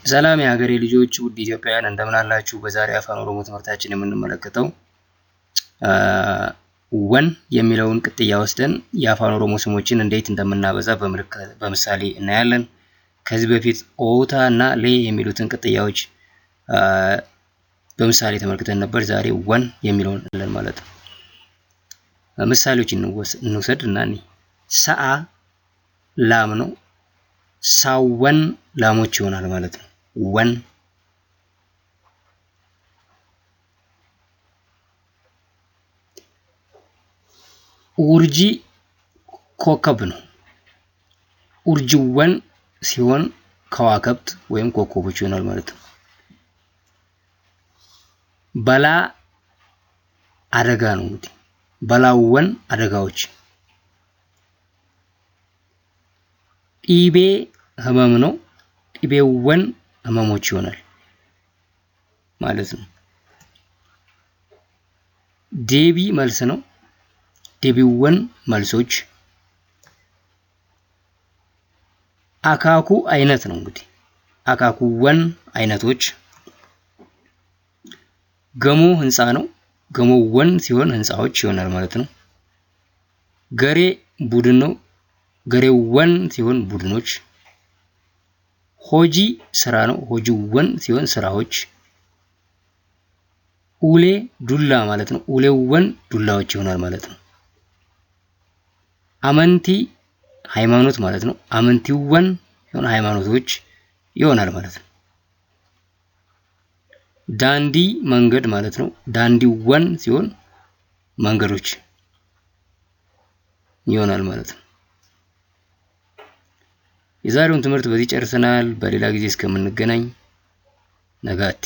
ሰላም የሀገሬ ልጆች ውድ ኢትዮጵያውያን እንደምን አላችሁ? በዛሬ አፋን ኦሮሞ ትምህርታችን የምንመለከተው ወን የሚለውን ቅጥያ ወስደን የአፋን ኦሮሞ ስሞችን እንዴት እንደምናበዛ በምሳሌ እናያለን። ከዚህ በፊት ኦታ እና ሌ የሚሉትን ቅጥያዎች በምሳሌ ተመልክተን ነበር። ዛሬ ወን የሚለውን እንላለን ማለት ነው። ምሳሌዎች እንውሰድ እና ሰአ ላም ነው። ሳወን ላሞች ይሆናል ማለት ነው። ወን ኡርጂ ኮከብ ነው። ኡርጂወን ሲሆን ከዋክብት ወይም ኮከቦች ይሆናል ማለት ነው። በላ አደጋ ነው። እንግዲህ በላወን አደጋዎች። ዲቤ ህመም ነው። ዲቤወን ህመሞች ይሆናል ማለት ነው። ዴቢ መልስ ነው። ዴቢወን መልሶች። አካኩ አይነት ነው። እንግዲህ አካኩወን አይነቶች። ገሞ ህንፃ ነው። ገሞወን ሲሆን ህንፃዎች ይሆናል ማለት ነው። ገሬ ቡድን ነው። ገሬወን ሲሆን ቡድኖች። ሆጂ ስራ ነው። ሆጂወን ሲሆን ስራዎች። ኡሌ ዱላ ማለት ነው። ኡሌወን ዱላዎች ይሆናል ማለት ነው። አመንቲ ሃይማኖት ማለት ነው። አመንቲወን ሲሆን ሃይማኖቶች ይሆናል ማለት ነው። ዳንዲ መንገድ ማለት ነው። ዳንዲወን ሲሆን መንገዶች ይሆናል ማለት ነው። የዛሬውን ትምህርት በዚህ ጨርሰናል። በሌላ ጊዜ እስከምንገናኝ ነጋቲ